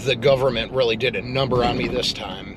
the government really did a number on me this time.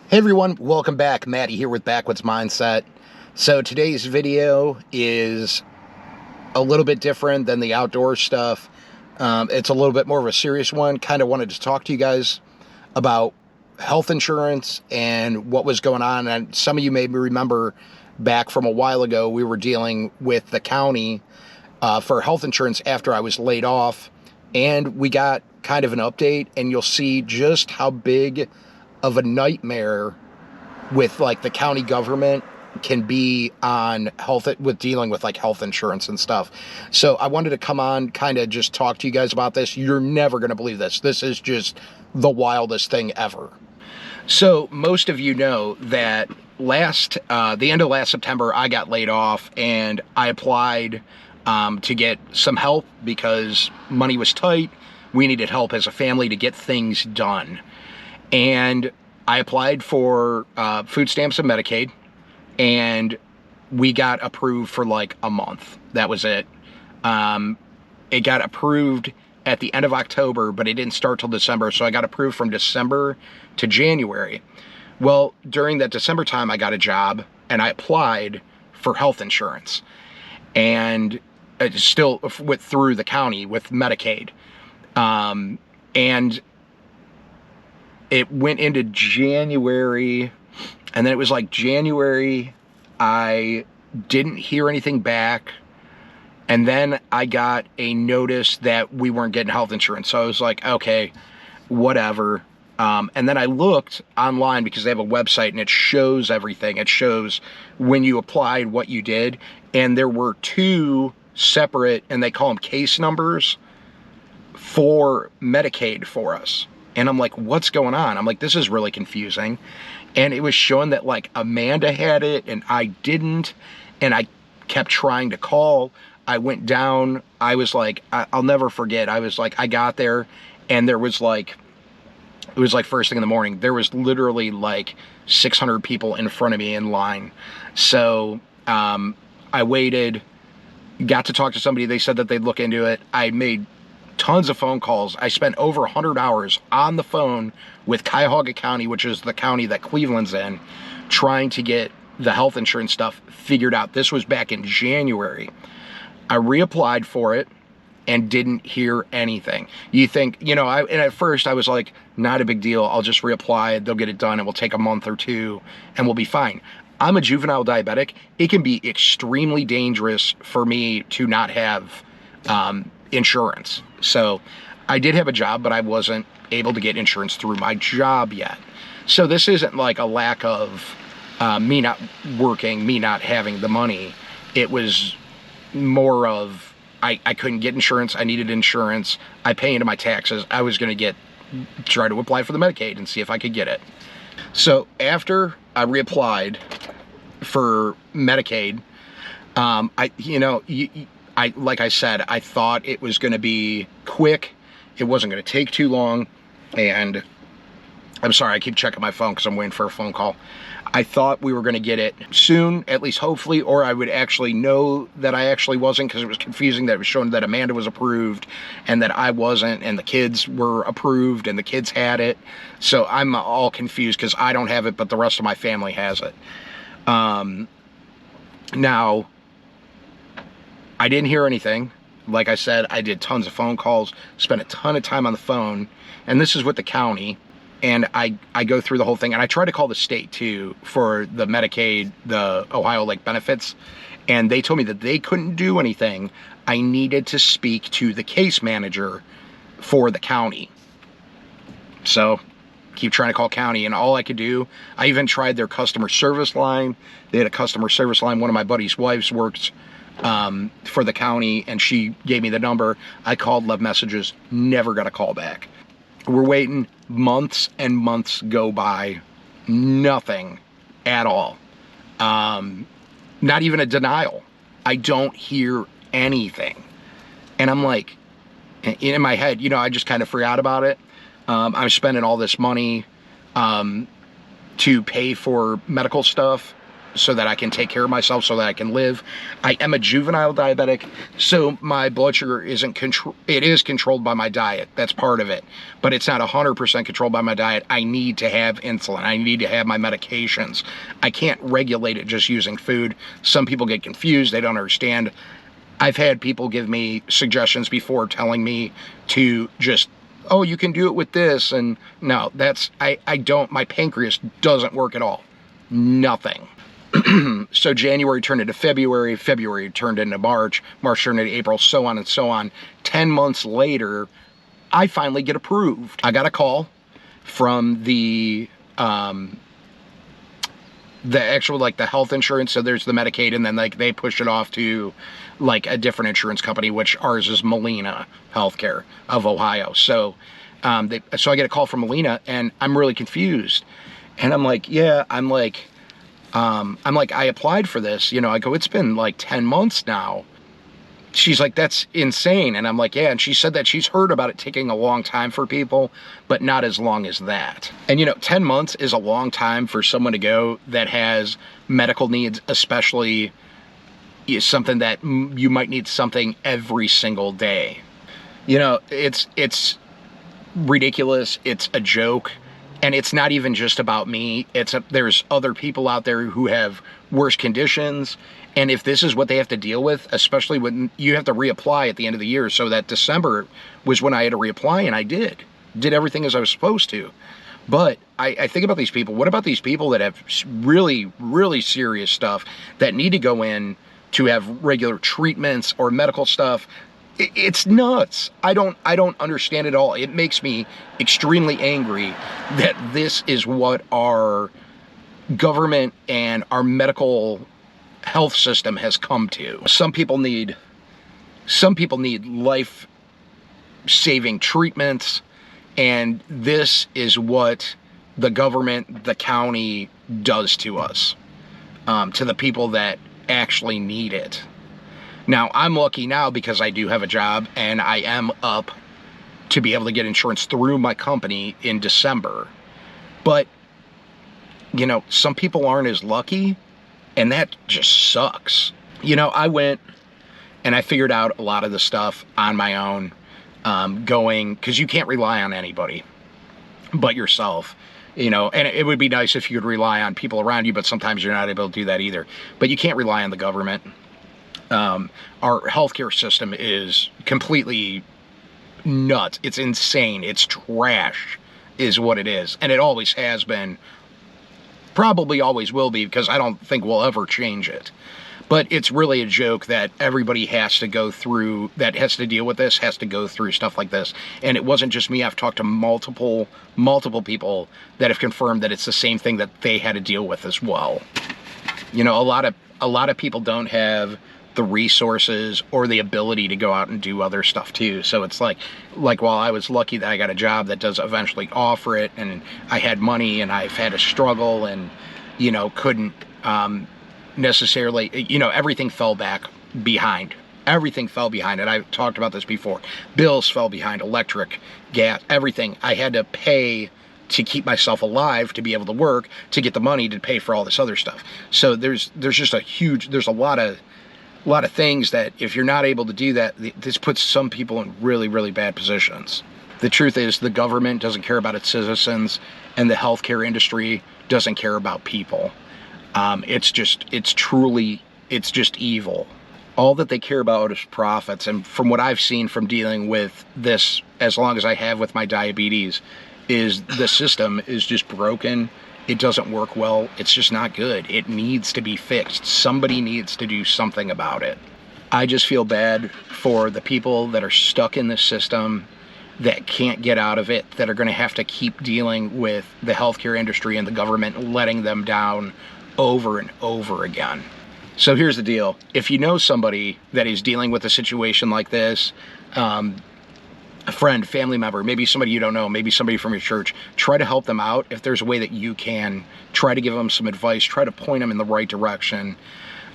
Hey everyone, welcome back. Matty here with Backwoods Mindset. So today's video is a little bit different than the outdoor stuff. It's a little bit more of a serious one. Kind of wanted to talk to you guys about health insurance and what was going on. And some of you may remember back from a while ago, we were dealing with the county for health insurance after I was laid off. And we got kind of an update, and you'll see just how big of a nightmare with like the county government can be on health, with dealing with like health insurance and stuff. So I wanted to come on, kind of just talk to you guys about this. You're never going to believe this. This is just the wildest thing ever. So most of you know that the end of last September, I got laid off, and I applied to get some help because money was tight. We needed help as a family to get things done. And I applied for food stamps and Medicaid, and we got approved for like a month. That was it. It got approved at the end of October, but it didn't start till December. So I got approved from December to January. Well, during that December time, I got a job and I applied for health insurance, and it still went through the county with Medicaid. And it went into January, and then it was like January, I didn't hear anything back. And then I got a notice that we weren't getting health insurance. So I was like, okay, whatever. And then I looked online because they have a website and it shows everything. It shows when you applied, what you did. And there were two separate, and they call them case numbers, for Medicaid for us. And I'm like, what's going on? I'm like, this is really confusing. And it was showing that like Amanda had it and I didn't. And I kept trying to call. I went down. I was like, I'll never forget. I was like, I got there, and there was like, it was like first thing in the morning. There was literally like 600 people in front of me in line. So I waited, got to talk to somebody. They said that they'd look into it. I made tons of phone calls. I spent over 100 hours on the phone with Cuyahoga County, which is the county that Cleveland's in, trying to get the health insurance stuff figured out. This was back in January. I reapplied for it and didn't hear anything. You think, and at first I was like, not a big deal. I'll just reapply. They'll get it done. It will take a month or two and we'll be fine. I'm a juvenile diabetic. It can be extremely dangerous for me to not have insurance. So I did have a job, but I wasn't able to get insurance through my job yet. So this isn't like a lack of me not working, me not having the money. It was more of I couldn't get insurance. I needed insurance. I pay into my taxes. I was going to try to apply for the Medicaid and see if I could get it. So after I reapplied for Medicaid, like I said, I thought it was going to be quick. It wasn't going to take too long. And I'm sorry, I keep checking my phone because I'm waiting for a phone call. I thought we were going to get it soon, at least hopefully, or I would actually know that I actually wasn't, because it was confusing that it was showing that Amanda was approved and that I wasn't, and the kids were approved and the kids had it. So I'm all confused because I don't have it, but the rest of my family has it. Now, I didn't hear anything. Like I said, I did tons of phone calls, spent a ton of time on the phone, and this is with the county. And I go through the whole thing, and I try to call the state too for the Medicaid, the Ohio like benefits, and they told me that they couldn't do anything. I needed to speak to the case manager for the county. So keep trying to call county, and all I could do, I even tried their customer service line. They had a customer service line. One of my buddy's wives works for the county, and she gave me the number. I called, left messages, never got a call back. We're waiting, months and months go by, nothing at all. Not even a denial. I don't hear anything. And I'm like, in my head, I just kind of forgot about it. I'm spending all this money to pay for medical stuff so that I can take care of myself, so that I can live. I am a juvenile diabetic, so my blood sugar isn't it is controlled by my diet. That's part of it, but it's not 100% controlled by my diet. I need to have insulin. I need to have my medications. I can't regulate it just using food. Some people get confused. They don't understand. I've had people give me suggestions before telling me to just, oh, you can do it with this. And no, I don't, my pancreas doesn't work at all. Nothing. So January turned into February, February turned into March, March turned into April, so on and so on. 10 months later, I finally get approved. I got a call from the actual, like, the health insurance. So there's the Medicaid, and then like they push it off to like a different insurance company, which ours is Molina Healthcare of Ohio. So so I get a call from Molina, and I'm really confused. And I'm like, I applied for this, I go, it's been like 10 months now. She's like, that's insane. And I'm like, yeah. And she said that she's heard about it taking a long time for people, but not as long as that. And 10 months is a long time for someone to go that has medical needs, especially something that you might need something every single day. It's ridiculous. It's a joke. And it's not even just about me. There's other people out there who have worse conditions. And if this is what they have to deal with, especially when you have to reapply at the end of the year. So that December was when I had to reapply, and I did everything as I was supposed to. But I think about these people. What about these people that have really, really serious stuff that need to go in to have regular treatments or medical stuff? It's nuts. I don't understand it all. It makes me extremely angry that this is what our government and our medical health system has come to. Some people need life-saving treatments, and this is what the government, the county, does to us, to the people that actually need it. Now, I'm lucky now because I do have a job, and I am up to be able to get insurance through my company in December. But, some people aren't as lucky, and that just sucks. I went and I figured out a lot of the stuff on my own, because you can't rely on anybody but yourself. And it would be nice if you could rely on people around you, but sometimes you're not able to do that either. But you can't rely on the government. Our healthcare system is completely nuts. It's insane. It's trash is what it is. And it always has been. Probably always will be, because I don't think we'll ever change it. But it's really a joke that everybody has to go through, that has to deal with this, has to go through stuff like this. And it wasn't just me. I've talked to multiple people that have confirmed that it's the same thing that they had to deal with as well. A lot of people don't have the resources or the ability to go out and do other stuff too. So it's like while I was lucky that I got a job that does eventually offer it, and I had money, and I've had a struggle, and couldn't necessarily, everything fell back behind. Everything fell behind it. I've talked about this before. Bills fell behind, electric, gas, everything. I had to pay to keep myself alive, to be able to work, to get the money to pay for all this other stuff. So there's just there's a lot of things that if you're not able to do that, this puts some people in really, really bad positions. The truth is, the government doesn't care about its citizens, and the healthcare industry doesn't care about people. It's just evil. All that they care about is profits. And from what I've seen from dealing with this, as long as I have with my diabetes, is the system is just broken. It doesn't work well. It's just not good. It needs to be fixed. Somebody needs to do something about it. I just feel bad for the people that are stuck in this system, that can't get out of it, that are going to have to keep dealing with the healthcare industry and the government letting them down over and over again. So here's the deal. If you know somebody that is dealing with a situation like this, a friend, family member, maybe somebody you don't know, maybe somebody from your church, try to help them out. If there's a way that you can, try to give them some advice, try to point them in the right direction.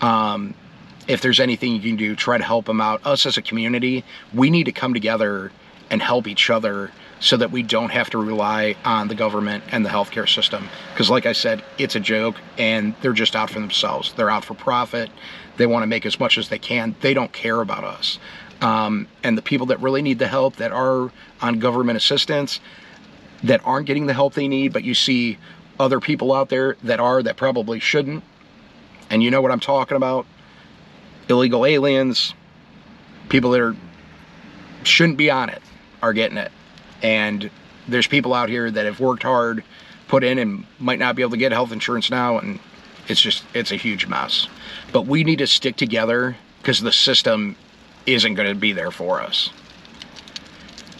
If there's anything you can do, try to help them out. Us as a community, we need to come together and help each other so that we don't have to rely on the government and the healthcare system. Because like I said, it's a joke, and they're just out for themselves. They're out for profit. They want to make as much as they can. They don't care about us. And the people that really need the help, that are on government assistance, that aren't getting the help they need, but you see other people out there that probably shouldn't. And you know what I'm talking about. Illegal aliens, people that shouldn't be on it, are getting it. And there's people out here that have worked hard, put in, and might not be able to get health insurance now, and it's a huge mess. But we need to stick together, because the system isn't going to be there for us.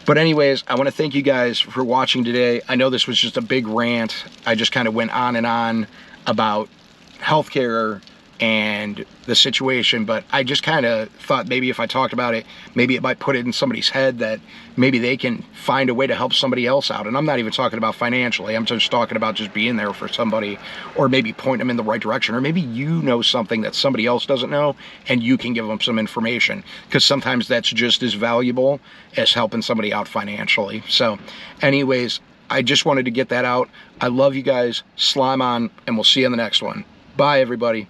But anyways, I want to thank you guys for watching today. I know this was just a big rant. I just kind of went on and on about healthcare and the situation, but I just kind of thought maybe if I talked about it, maybe it might put it in somebody's head that maybe they can find a way to help somebody else out. And I'm not even talking about financially. I'm just talking about just being there for somebody, or maybe point them in the right direction, or maybe you know something that somebody else doesn't know and you can give them some information, because sometimes that's just as valuable as helping somebody out financially. So anyways, I just wanted to get that out. I love you guys. Slime on, and we'll see you in the next one. Bye, everybody.